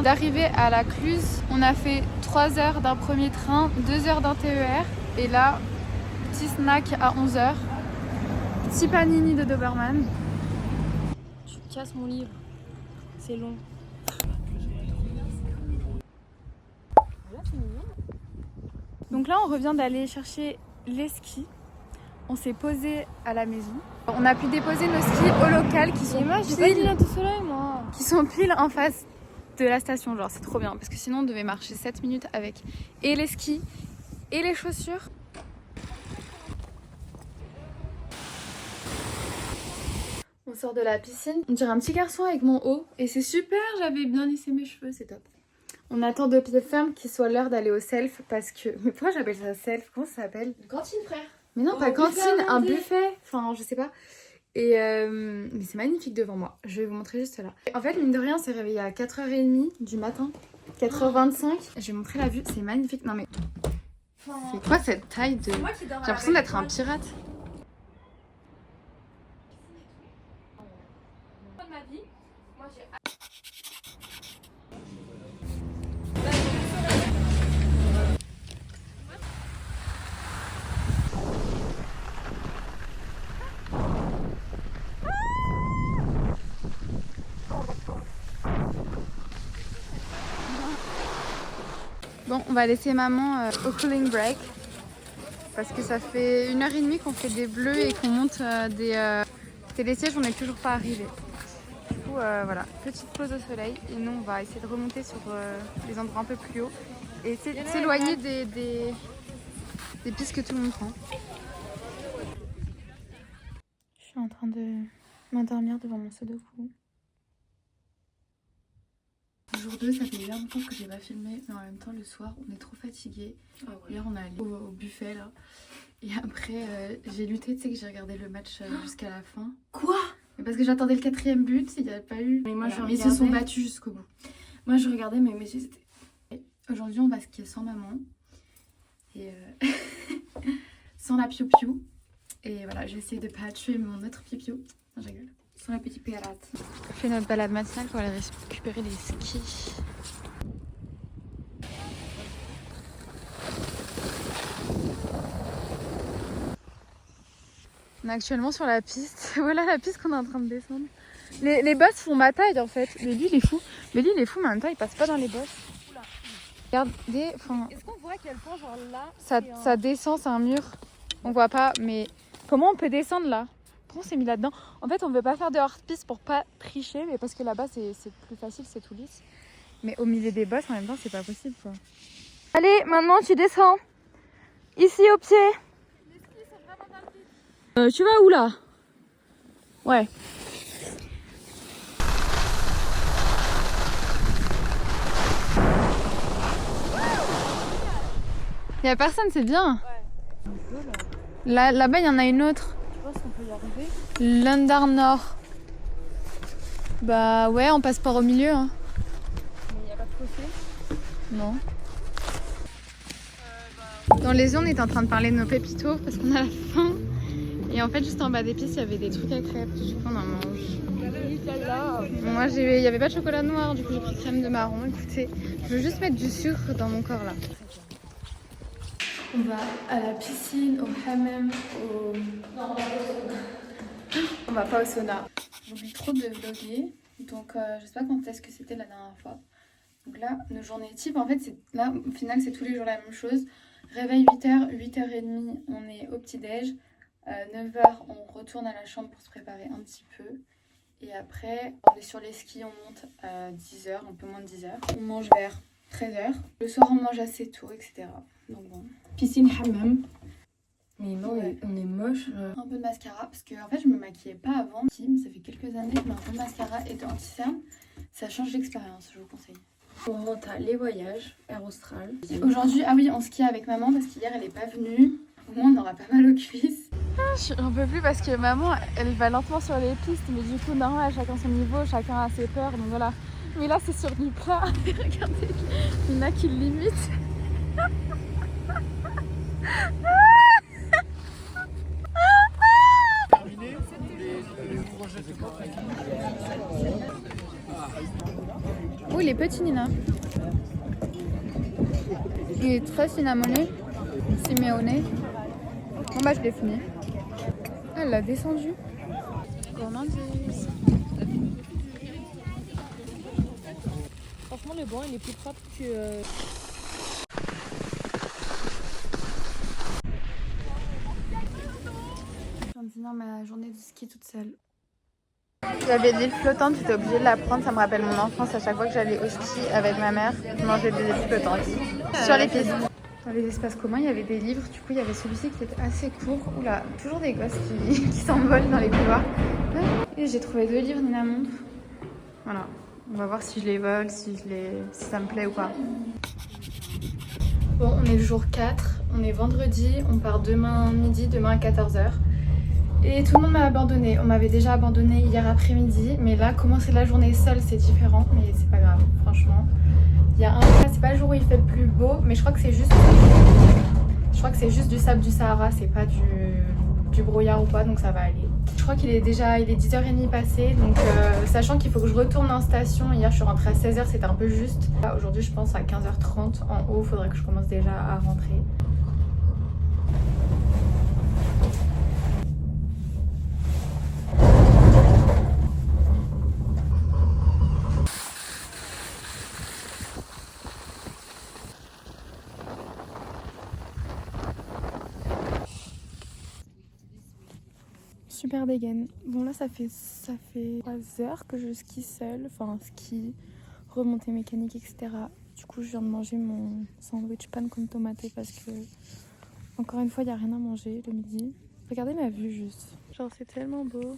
d'arriver à la Cluse. On a fait 3 heures d'un premier train, 2 heures d'un TER. Et là, petit snack à 11 heures. Petit panini de Doberman. Tu casses mon livre. C'est long. Donc là, on revient d'aller chercher les skis. On s'est posé à la maison. On a pu déposer nos skis au local qui sont j'ai pas de lunettes de soleil, moi. qui sont pile en face de la station. Genre, c'est trop bien parce que sinon, on devait marcher 7 minutes avec et les skis et les chaussures. On sort de la piscine. On dirait un petit garçon avec mon haut et c'est super. J'avais bien lissé mes cheveux, c'est top. On attend de pied ferme qu'il soit l'heure d'aller au self parce que... Mais pourquoi j'appelle ça self? Comment ça s'appelle? Une cantine, frère. Mais non, pas cantine, un buffet. Enfin, je sais pas. Et mais c'est magnifique devant moi. Je vais vous montrer juste là. En fait, mine de rien, c'est réveillé à 4h30 du matin. 4h25. Je vais montrer la vue. C'est magnifique. Non mais... C'est quoi cette taille de... J'ai l'impression d'être un pirate. Bon, on va laisser maman au cooling break parce que ça fait 1h30 qu'on fait des bleus et qu'on monte des télésièges, on n'est toujours pas arrivé. Du coup, voilà, petite pause au soleil et nous on va essayer de remonter sur les endroits un peu plus hauts et essayer de s'éloigner des pistes que tout le monde prend. Je suis en train de m'endormir devant mon sudoku. Jour 2, ça fait bien longtemps que j'ai pas filmé, mais en même temps le soir on est trop fatigué. Ah ouais. Hier on est allé au buffet là. Et après j'ai lutté, tu sais que j'ai regardé le match jusqu'à la fin. Quoi? Mais parce que j'attendais le 4e but, il n'y a pas eu. Mais moi, voilà. Ils se sont battus jusqu'au bout. Moi je regardais, mais c'était... Aujourd'hui on va skier sans maman. Et sans la piou-piou. Et voilà, j'ai essayé de pas tuer mon autre piou-piou. Non, je rigole. Sans la petite pirate. On fait notre balade matinale pour aller récupérer les skis. On est actuellement sur la piste. Voilà la piste qu'on est en train de descendre. Les bosses font ma taille en fait. Mais lui il est fou. Mais lui il est fou, mais en même temps il passe pas dans les bosses. Regardez, enfin... Est-ce qu'on voit à quel point, genre là... Ça descend, c'est un mur. On voit pas, mais comment on peut descendre là? Pourquoi on s'est mis là-dedans? En fait, on veut pas faire de hors-piste pour pas tricher, mais parce que là-bas c'est plus facile, c'est tout lisse. Mais au milieu des bosses, en même temps, c'est pas possible quoi. Allez, maintenant tu descends. Ici au pied. Les skis sont vraiment dans le vide. Tu vas où là? Ouais. Il y a personne, c'est bien. Ouais. Là-bas, il y en a une autre. Tu penses qu'on peut y arriver? Lundar Nord. Bah ouais, on passe par au milieu. Hein. Mais il n'y a pas de fossé? Non. Dans les yeux, on était en train de parler de nos pépitos parce qu'on a la faim. Et en fait, juste en bas des pistes, il y avait des trucs à crêpes. Du coup, on en mange. Bon, moi, il n'y avait pas de chocolat noir. Du coup, j'ai pris crème de marron. Écoutez, je veux juste mettre du sucre dans mon corps là. On va à la piscine, au hammam, au... Non, on va pas au sauna. J'ai envie trop de vlogger, donc je sais pas quand est-ce que c'était la dernière fois. Donc là, nos journées type, en fait, là, au final, c'est tous les jours la même chose. Réveil 8h, 8h30, on est au petit-déj. 9h, on retourne à la chambre pour se préparer un petit peu. Et après, on est sur les skis, on monte à 10h, un peu moins de 10h. On mange vers 13h. Le soir, on mange assez tôt, etc. Donc bon. Piscine hammam. Mais non, ouais. On est moche. Un peu de mascara, parce que en fait, je me maquillais pas avant. Mais ça fait quelques années que je mets un peu de mascara et de anti-cerne. Ça change l'expérience, je vous conseille. On rentre à les voyages, Air Austral. Aujourd'hui, ah oui, on skie avec maman parce qu'hier, elle est pas venue. Au moins, on aura pas mal aux cuisses. J'en peux plus parce que maman, elle va lentement sur les pistes. Mais du coup, normal, chacun son niveau, chacun a ses peurs. Donc voilà. Mais là, c'est sur du plat. Regardez, il y en a qui le limitent. Oh, il est petit, Nina. Il est très cinnamoné, siméoné. Bon bah je l'ai fini. Elle l'a descendu. Gourmandise. Franchement, le banc il est plus propre que. Je viens de finir ma journée de ski toute seule. J'avais l'île flottante, j'étais obligée de la prendre. Ça me rappelle mon enfance à chaque fois que j'allais au ski avec ma mère. Je mangeais des îles flottantes sur les pistes. Dans les espaces communs, il y avait des livres. Du coup, il y avait celui-ci qui était assez court. Oula, toujours des gosses qui s'envolent dans les couloirs. Et j'ai trouvé 2 livres Nina montre. Voilà. On va voir si je les vole, si ça me plaît ou pas. Bon, on est le jour 4. On est vendredi. On part demain midi, demain à 14h. Et tout le monde m'a abandonnée. On m'avait déjà abandonnée hier après-midi. Mais là, commencer la journée seule, c'est différent. Mais c'est pas grave, franchement. Il y a un cas, c'est pas le jour où il fait le plus beau, mais je crois que c'est juste du sable du Sahara, c'est pas du brouillard ou quoi, donc ça va aller. Je crois qu'il est 10h30 passé, donc sachant qu'il faut que je retourne en station. Hier je suis rentrée à 16h, c'était un peu juste. Là, aujourd'hui je pense à 15h30 en haut, faudrait que je commence déjà à rentrer. Super dégaine. Bon là ça fait 3 heures que je skie seule, enfin ski, remontée mécanique etc. Du coup je viens de manger mon sandwich pan con tomate parce que encore une fois il n'y a rien à manger le midi. Regardez ma vue juste, genre c'est tellement beau.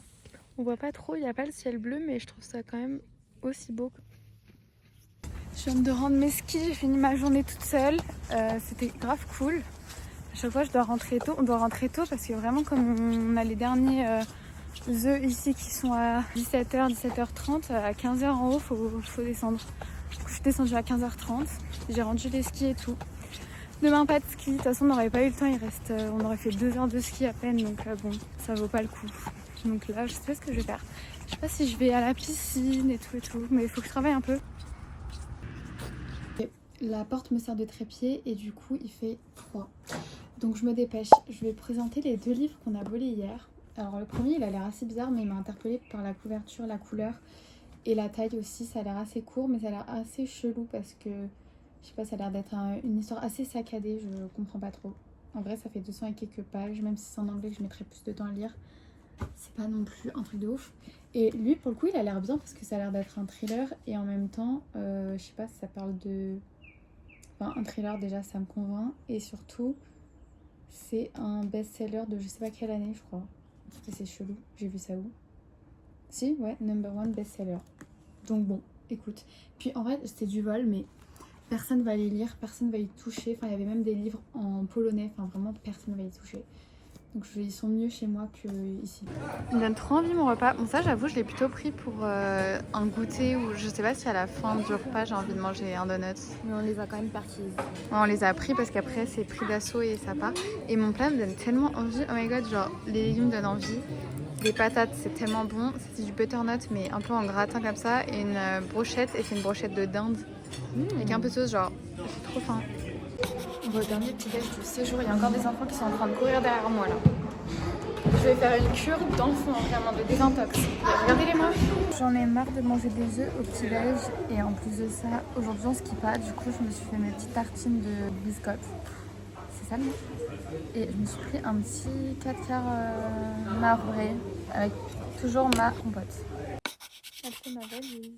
On voit pas trop, il n'y a pas le ciel bleu mais je trouve ça quand même aussi beau. Je viens de rendre mes skis, j'ai fini ma journée toute seule, c'était grave cool. À chaque fois je dois rentrer tôt, on doit rentrer tôt parce que vraiment comme on a les derniers œufs ici qui sont à 17h, 17h30, à 15h en haut faut descendre. Donc, je suis descendue à 15h30, j'ai rendu les skis et tout. Demain pas de ski, de toute façon on n'aurait pas eu le temps, on aurait fait 2 heures de ski à peine donc bon ça vaut pas le coup. Donc là je sais pas ce que je vais faire. Je sais pas si je vais à la piscine et tout, mais il faut que je travaille un peu. La porte me sert de trépied et du coup il fait froid. Donc je me dépêche. Je vais présenter les 2 livres qu'on a volés hier. Alors le premier il a l'air assez bizarre mais il m'a interpellée par la couverture, la couleur et la taille aussi. Ça a l'air assez court mais ça a l'air assez chelou parce que je sais pas, ça a l'air d'être une histoire assez saccadée. Je comprends pas trop. En vrai ça fait 200 et quelques pages, même si c'est en anglais que je mettrais plus de temps à lire. C'est pas non plus un truc de ouf. Et lui pour le coup il a l'air bien parce que ça a l'air d'être un thriller et en même temps je sais pas si ça parle de... Enfin, un thriller déjà ça me convainc et surtout c'est un best-seller de je sais pas quelle année je crois. C'est chelou, j'ai vu ça où? Si, ouais, #1 best-seller. Donc bon, écoute. Puis en vrai c'était du vol mais personne va les lire, personne va y toucher. Enfin il y avait même des livres en polonais, enfin vraiment personne va y toucher. Donc ils sont mieux chez moi que ici. Il me donne trop envie mon repas. Bon ça j'avoue je l'ai plutôt pris pour un goûter ou je sais pas si à la fin du repas j'ai envie de manger un donut. Mais on les a quand même partis. Ouais, on les a pris parce qu'après c'est pris d'assaut et ça part. Et mon plat me donne tellement envie. Oh my god, genre les légumes me donnent envie. Les patates c'est tellement bon. C'est du butternut mais un peu en gratin comme ça. Et une brochette et c'est une brochette de dinde. Avec un peu de sauce genre j'ai trop faim. On va au dernier petit déj du séjour, il y a encore des enfants qui sont en train de courir derrière moi là. Je vais faire une cure d'enfants, vraiment de désintox. Regardez-les moi. J'en ai marre de manger des œufs au petit déj et en plus de ça, aujourd'hui on skie pas, du coup je me suis fait mes petites tartines de biscottes. C'est ça le nom. Et je me suis pris un petit 4 quarts marbré avec toujours ma compote. Elle fait ma valise.